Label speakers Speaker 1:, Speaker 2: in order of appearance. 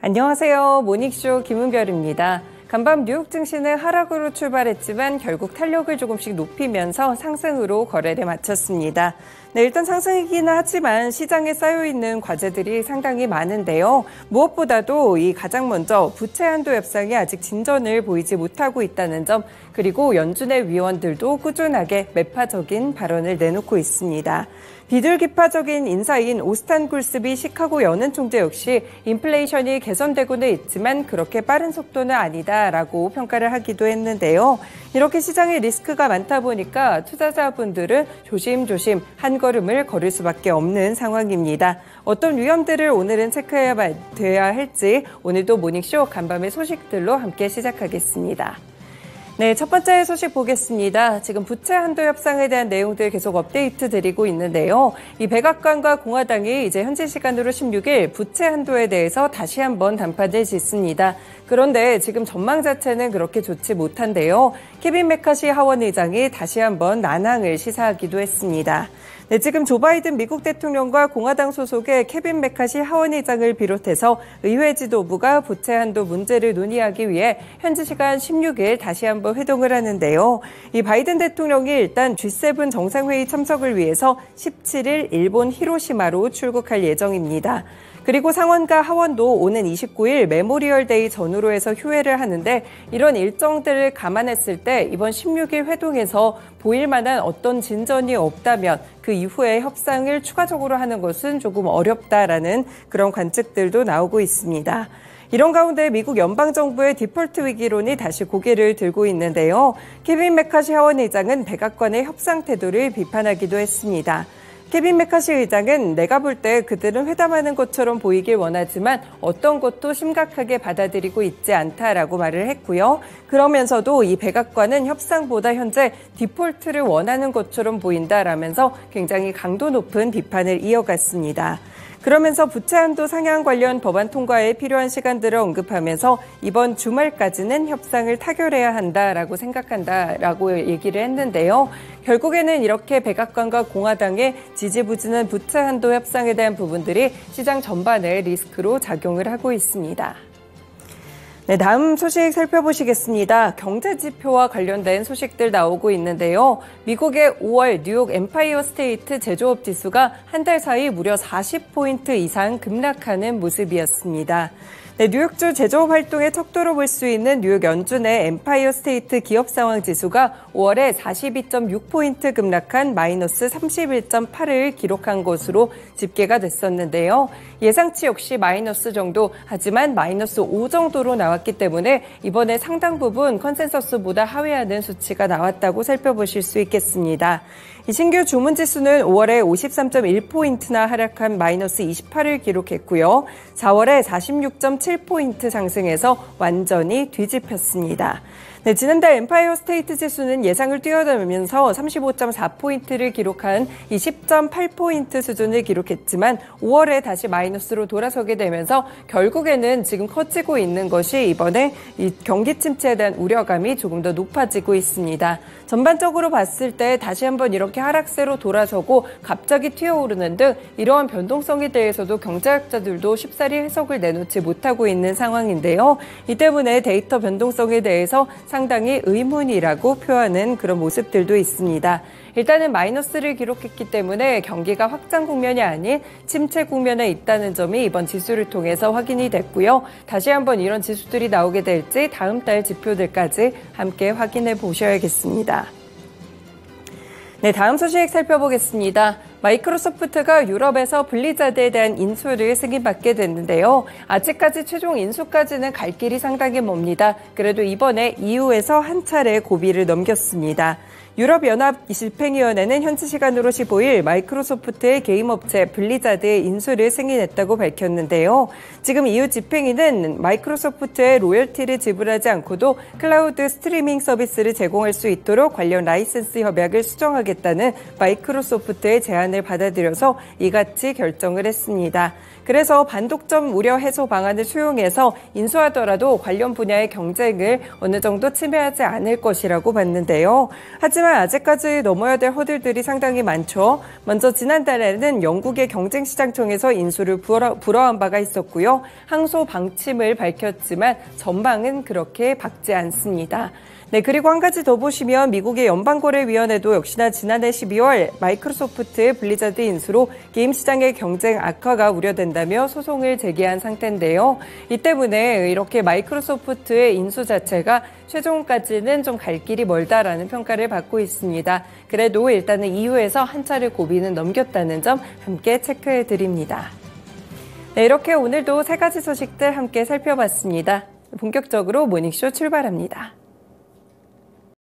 Speaker 1: 안녕하세요. 모닝쇼 김은별입니다. 간밤 뉴욕 증시는 하락으로 출발했지만 결국 탄력을 조금씩 높이면서 상승으로 거래를 마쳤습니다. 일단 상승이기는 하지만 시장에 쌓여있는 과제들이 상당히 많은데요. 무엇보다도 가장 먼저 부채 한도 협상이 아직 진전을 보이지 못하고 있다는 점, 그리고 연준의 위원들도 꾸준하게 매파적인 발언을 내놓고 있습니다. 비둘기파적인 인사인 오스탄 굴스비 시카고 연은총재 역시 인플레이션이 개선되고는 있지만 그렇게 빠른 속도는 아니다라고 평가를 하기도 했는데요. 이렇게 시장에 리스크가 많다 보니까 투자자분들은 조심조심 한 걸음을 걸을 수밖에 없는 상황입니다. 어떤 위험들을 오늘은 체크해야 돼야 할지 오늘도 모닝쇼 간밤의 소식들로 함께 시작하겠습니다. 네, 첫 번째 소식 보겠습니다. 지금 부채 한도 협상에 대한 내용들 계속 업데이트 드리고 있는데요. 이 백악관과 공화당이 이제 현지 시간으로 16일 부채 한도에 대해서 다시 한번 담판을 짓습니다. 그런데 지금 전망 자체는 그렇게 좋지 못한데요. 케빈 메카시 하원 의장이 다시 한번 난항을 시사하기도 했습니다. 네, 지금 조 바이든 미국 대통령과 공화당 소속의 케빈 메카시 하원 의장을 비롯해서 의회 지도부가 부채 한도 문제를 논의하기 위해 현지 시간 16일 다시 한번 회동을 하는데요. 이 바이든 대통령이 일단 G7 정상회의 참석을 위해서 17일 일본 히로시마로 출국할 예정입니다. 그리고 상원과 하원도 오는 29일 메모리얼 데이 전후로 해서 휴회를 하는데 이런 일정들을 감안했을 때 이번 16일 회동에서 보일 만한 어떤 진전이 없다면 그 이후에 협상을 추가적으로 하는 것은 조금 어렵다라는 그런 관측들도 나오고 있습니다. 이런 가운데 미국 연방정부의 디폴트 위기론이 다시 고개를 들고 있는데요. 케빈 메카시 하원 의장은 백악관의 협상 태도를 비판하기도 했습니다. 케빈 메카시 의장은 내가 볼 때 그들은 회담하는 것처럼 보이길 원하지만 어떤 것도 심각하게 받아들이고 있지 않다라고 말을 했고요. 그러면서도 이 백악관은 협상보다 현재 디폴트를 원하는 것처럼 보인다라면서 굉장히 강도 높은 비판을 이어갔습니다. 그러면서 부채 한도 상향 관련 법안 통과에 필요한 시간들을 언급하면서 이번 주말까지는 협상을 타결해야 한다라고 생각한다라고 얘기를 했는데요. 결국에는 이렇게 백악관과 공화당의 지지부진한 부채 한도 협상에 대한 부분들이 시장 전반에 리스크로 작용을 하고 있습니다. 네, 다음 소식 살펴보시겠습니다. 경제 지표와 관련된 소식들 나오고 있는데요. 미국의 5월 뉴욕 엠파이어 스테이트 제조업 지수가 한 달 사이 무려 40포인트 이상 급락하는 모습이었습니다. 네, 뉴욕주 제조업 활동의 척도로 볼 수 있는 뉴욕 연준의 엠파이어 스테이트 기업 상황 지수가 5월에 42.6포인트 급락한 마이너스 31.8을 기록한 것으로 집계가 됐었는데요. 예상치 역시 마이너스 정도, 하지만 마이너스 5 정도로 나왔기 때문에 이번에 상당 부분 컨센서스보다 하회하는 수치가 나왔다고 살펴보실 수 있겠습니다. 이 신규 주문 지수는 5월에 53.1포인트나 하락한 마이너스 28을 기록했고요. 4월에 46.7포인트 상승해서 완전히 뒤집혔습니다. 네, 지난달 엠파이어 스테이트 지수는 예상을 뛰어넘으면서 35.4포인트를 기록한 20.8포인트 수준을 기록했지만 5월에 다시 마이너스로 돌아서게 되면서 결국에는 지금 커지고 있는 것이 이번에 이 경기 침체에 대한 우려감이 조금 더 높아지고 있습니다. 전반적으로 봤을 때 다시 한번 이렇게 하락세로 돌아서고 갑자기 튀어오르는 등 이러한 변동성에 대해서도 경제학자들도 쉽사리 해석을 내놓지 못하고 있는 상황인데요. 이 때문에 데이터 변동성에 대해서 상당히 의문이라고 표하는 그런 모습들도 있습니다. 일단은 마이너스를 기록했기 때문에 경기가 확장 국면이 아닌 침체 국면에 있다는 점이 이번 지수를 통해서 확인이 됐고요. 다시 한번 이런 지수들이 나오게 될지 다음 달 지표들까지 함께 확인해 보셔야겠습니다. 네, 다음 소식 살펴보겠습니다. 마이크로소프트가 유럽에서 블리자드에 대한 인수를 승인받게 됐는데요. 아직까지 최종 인수까지는 갈 길이 상당히 멉니다. 그래도 이번에 EU에서 한 차례 고비를 넘겼습니다. 유럽연합 집행위원회는 현지 시간으로 15일 마이크로소프트의 게임업체 블리자드의 인수를 승인했다고 밝혔는데요. 지금 EU 집행위는 마이크로소프트의 로열티를 지불하지 않고도 클라우드 스트리밍 서비스를 제공할 수 있도록 관련 라이센스 협약을 수정하겠다는 마이크로소프트의 제안을 받아들여서 이같이 결정을 했습니다. 그래서 반독점 우려 해소 방안을 수용해서 인수하더라도 관련 분야의 경쟁을 어느 정도 침해하지 않을 것이라고 봤는데요. 하지만 아직까지 넘어야 될 허들들이 상당히 많죠. 먼저 지난달에는 영국의 경쟁시장청에서 인수를 불허한 바가 있었고요. 항소 방침을 밝혔지만 전망은 그렇게 밝지 않습니다. 네, 그리고 한 가지 더 보시면 미국의 연방거래위원회도 역시나 지난해 12월 마이크로소프트의 블리자드 인수로 게임 시장의 경쟁 악화가 우려된다며 소송을 제기한 상태인데요. 이 때문에 이렇게 마이크로소프트의 인수 자체가 최종까지는 좀 갈 길이 멀다라는 평가를 받고 있습니다. 그래도 일단은 EU에서 한 차례 고비는 넘겼다는 점 함께 체크해 드립니다. 네, 이렇게 오늘도 세 가지 소식들 함께 살펴봤습니다. 본격적으로 모닝쇼 출발합니다.